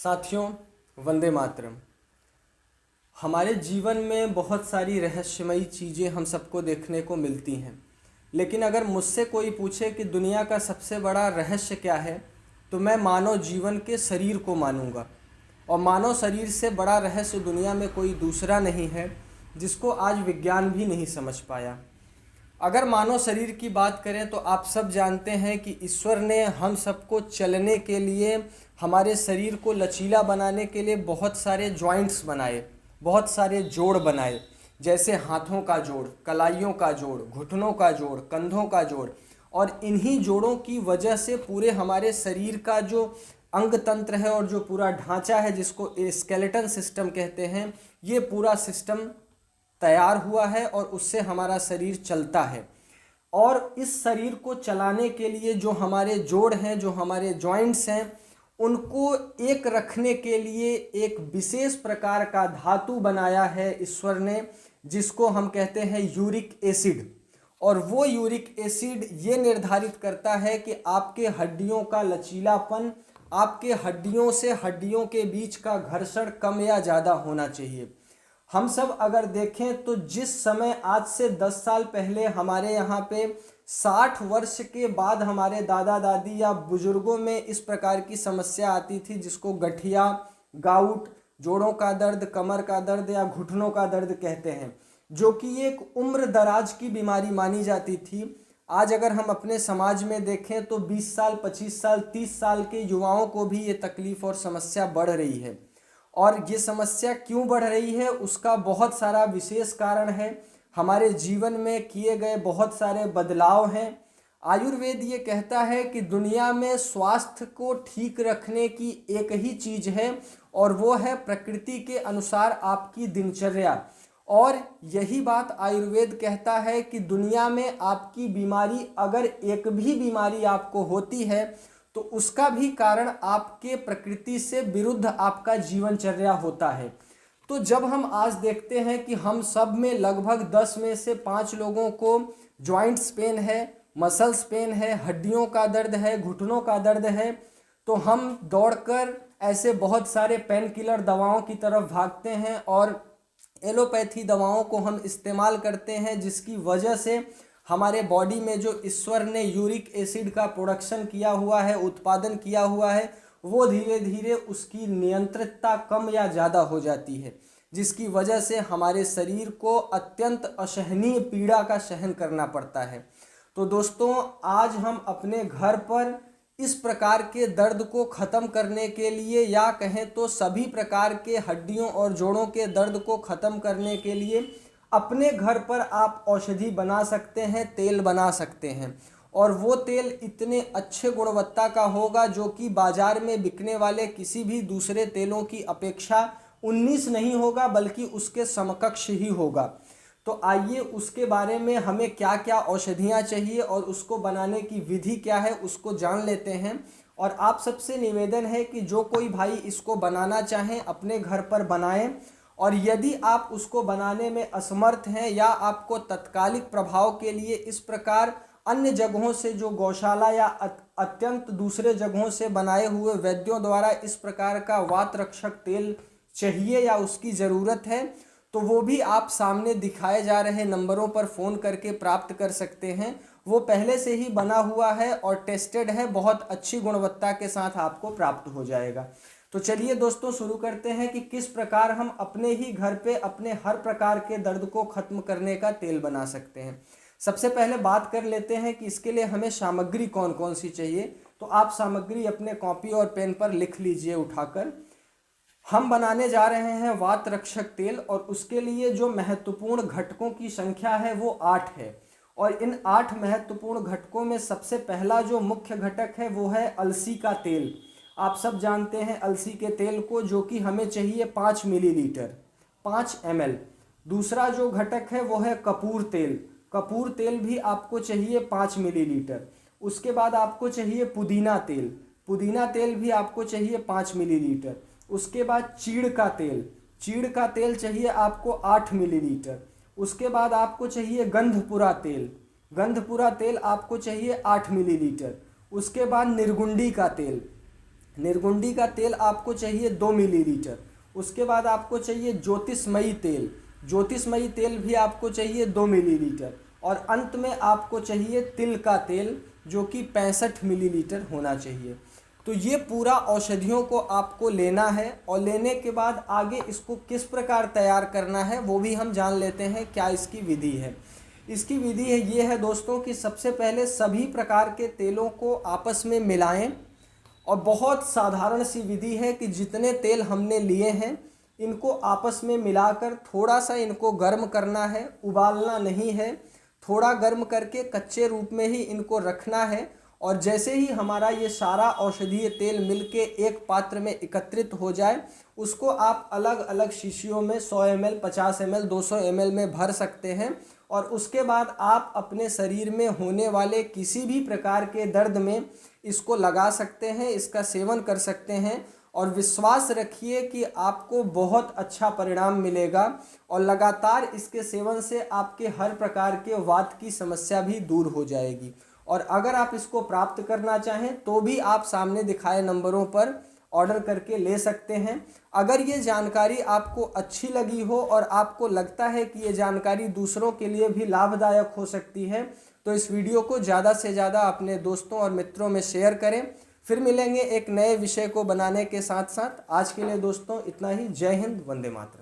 साथियों, वंदे मातरम। हमारे जीवन में बहुत सारी रहस्यमयी चीज़ें हम सबको देखने को मिलती हैं, लेकिन अगर मुझसे कोई पूछे कि दुनिया का सबसे बड़ा रहस्य क्या है, तो मैं मानव जीवन के शरीर को मानूंगा। और मानव शरीर से बड़ा रहस्य दुनिया में कोई दूसरा नहीं है, जिसको आज विज्ञान भी नहीं समझ पाया। अगर मानव शरीर की बात करें तो आप सब जानते हैं कि ईश्वर ने हम सबको चलने के लिए, हमारे शरीर को लचीला बनाने के लिए बहुत सारे जॉइंट्स बनाए, बहुत सारे जोड़ बनाए। जैसे हाथों का जोड़, कलाइयों का जोड़, घुटनों का जोड़, कंधों का जोड़। और इन्हीं जोड़ों की वजह से पूरे हमारे शरीर का जो अंग तंत्र है और जो पूरा ढांचा है, जिसको स्केलेटन सिस्टम कहते हैं, ये पूरा सिस्टम तैयार हुआ है और उससे हमारा शरीर चलता है। और इस शरीर को चलाने के लिए जो हमारे जोड़ हैं, जो हमारे जॉइंट्स हैं, उनको एक रखने के लिए एक विशेष प्रकार का धातु बनाया है ईश्वर ने, जिसको हम कहते हैं यूरिक एसिड। और वो यूरिक एसिड ये निर्धारित करता है कि आपके हड्डियों का लचीलापन, आपके हड्डियों से हड्डियों के बीच का घर्षण कम या ज़्यादा होना चाहिए। हम सब अगर देखें तो जिस समय आज से 10 साल पहले हमारे यहाँ पे 60 वर्ष के बाद हमारे दादा दादी या बुजुर्गों में इस प्रकार की समस्या आती थी, जिसको गठिया, गाउट, जोड़ों का दर्द, कमर का दर्द या घुटनों का दर्द कहते हैं, जो कि एक उम्र दराज की बीमारी मानी जाती थी। आज अगर हम अपने समाज में देखें तो 20 साल, 25 साल, 30 साल के युवाओं को भी ये तकलीफ और समस्या बढ़ रही है। और ये समस्या क्यों बढ़ रही है, उसका बहुत सारा विशेष कारण है। हमारे जीवन में किए गए बहुत सारे बदलाव हैं। आयुर्वेद ये कहता है कि दुनिया में स्वास्थ्य को ठीक रखने की एक ही चीज़ है, और वो है प्रकृति के अनुसार आपकी दिनचर्या। और यही बात आयुर्वेद कहता है कि दुनिया में आपकी बीमारी, अगर एक भी बीमारी आपको होती है, तो उसका भी कारण आपके प्रकृति से विरुद्ध आपका जीवनचर्या होता है। तो जब हम आज देखते हैं कि हम सब में लगभग 10 में से 5 लोगों को जॉइंट्स पेन है, मसल्स पेन है, हड्डियों का दर्द है, घुटनों का दर्द है, तो हम दौड़कर ऐसे बहुत सारे पेन किलर दवाओं की तरफ भागते हैं और एलोपैथी दवाओं को हम इस्तेमाल करते हैं, जिसकी वजह से हमारे बॉडी में जो ईश्वर ने यूरिक एसिड का प्रोडक्शन किया हुआ है, उत्पादन किया हुआ है, वो धीरे धीरे उसकी नियंत्रितता कम या ज़्यादा हो जाती है, जिसकी वजह से हमारे शरीर को अत्यंत असहनीय पीड़ा का सहन करना पड़ता है। तो दोस्तों, आज हम अपने घर पर इस प्रकार के दर्द को ख़त्म करने के लिए, या कहें तो सभी प्रकार के हड्डियों और जोड़ों के दर्द को ख़त्म करने के लिए अपने घर पर आप औषधि बना सकते हैं, तेल बना सकते हैं। और वो तेल इतने अच्छे गुणवत्ता का होगा जो कि बाज़ार में बिकने वाले किसी भी दूसरे तेलों की अपेक्षा 19 नहीं होगा, बल्कि उसके समकक्ष ही होगा। तो आइए उसके बारे में हमें क्या क्या औषधियाँ चाहिए और उसको बनाने की विधि क्या है, उसको जान लेते हैं। और आप सबसे निवेदन है कि जो कोई भाई इसको बनाना चाहें अपने घर पर बनाएं। और यदि आप उसको बनाने में असमर्थ हैं, या आपको तत्कालिक प्रभाव के लिए इस प्रकार अन्य जगहों से, जो गौशाला या अत्यंत दूसरे जगहों से बनाए हुए वैद्यों द्वारा इस प्रकार का वात रक्षक तेल चाहिए या उसकी ज़रूरत है, तो वो भी आप सामने दिखाए जा रहे नंबरों पर फ़ोन करके प्राप्त कर सकते हैं। वो पहले से ही बना हुआ है और टेस्टेड है, बहुत अच्छी गुणवत्ता के साथ आपको प्राप्त हो जाएगा। तो चलिए दोस्तों, शुरू करते हैं कि किस प्रकार हम अपने ही घर पे अपने हर प्रकार के दर्द को ख़त्म करने का तेल बना सकते हैं। सबसे पहले बात कर लेते हैं कि इसके लिए हमें सामग्री कौन कौन सी चाहिए। तो आप सामग्री अपने कॉपी और पेन पर लिख लीजिए उठाकर। हम बनाने जा रहे हैं वात रक्षक तेल, और उसके लिए जो महत्वपूर्ण घटकों की संख्या है वो 8 है। और इन 8 महत्वपूर्ण घटकों में सबसे पहला जो मुख्य घटक है वो है अलसी का तेल। आप सब जानते हैं अलसी के तेल को, जो कि हमें चाहिए 5 मिलीलीटर, 5 ml। दूसरा जो घटक है वो है कपूर तेल। कपूर तेल भी आपको चाहिए 5 मिलीलीटर। उसके बाद आपको चाहिए पुदीना तेल। पुदीना तेल भी आपको चाहिए 5 मिलीलीटर। उसके बाद चीड़ का तेल। चीड़ का तेल चाहिए आपको 8 मिलीलीटर। उसके बाद आपको चाहिए गंधपुरा तेल। गंधपुरा तेल आपको चाहिए 8 मिलीलीटर। उसके बाद निर्गुंडी का तेल। निर्गुंडी का तेल आपको चाहिए 2 मिलीलीटर। उसके बाद आपको चाहिए ज्योतिषमयी तेल, ज्योतिषमयी तेल भी आपको चाहिए 2 मिलीलीटर। और अंत में आपको चाहिए तिल का तेल जो कि 65 मिलीलीटर होना चाहिए। तो ये पूरा औषधियों को आपको लेना है, और लेने के बाद आगे इसको किस प्रकार तैयार करना है वो भी हम जान लेते हैं। क्या इसकी विधि है? इसकी विधि है ये है दोस्तों कि सबसे पहले सभी प्रकार के तेलों को आपस में मिलाएं, और बहुत साधारण सी विधि है कि जितने तेल हमने लिए हैं इनको आपस में मिलाकर थोड़ा सा इनको गर्म करना है, उबालना नहीं है। थोड़ा गर्म करके कच्चे रूप में ही इनको रखना है, और जैसे ही हमारा ये सारा औषधीय तेल मिलके एक पात्र में एकत्रित हो जाए, उसको आप अलग अलग शीशियों में 100 ml, 50 ml, 200 ml में भर सकते हैं। और उसके बाद आप अपने शरीर में होने वाले किसी भी प्रकार के दर्द में इसको लगा सकते हैं, इसका सेवन कर सकते हैं, और विश्वास रखिए कि आपको बहुत अच्छा परिणाम मिलेगा। और लगातार इसके सेवन से आपके हर प्रकार के वात की समस्या भी दूर हो जाएगी। और अगर आप इसको प्राप्त करना चाहें तो भी आप सामने दिखाए नंबरों पर ऑर्डर करके ले सकते हैं। अगर ये जानकारी आपको अच्छी लगी हो और आपको लगता है कि ये जानकारी दूसरों के लिए भी लाभदायक हो सकती है, तो इस वीडियो को ज़्यादा से ज़्यादा अपने दोस्तों और मित्रों में शेयर करें। फिर मिलेंगे एक नए विषय को बनाने के साथ साथ। आज के लिए दोस्तों इतना ही। जय हिंद, वंदे मातरम।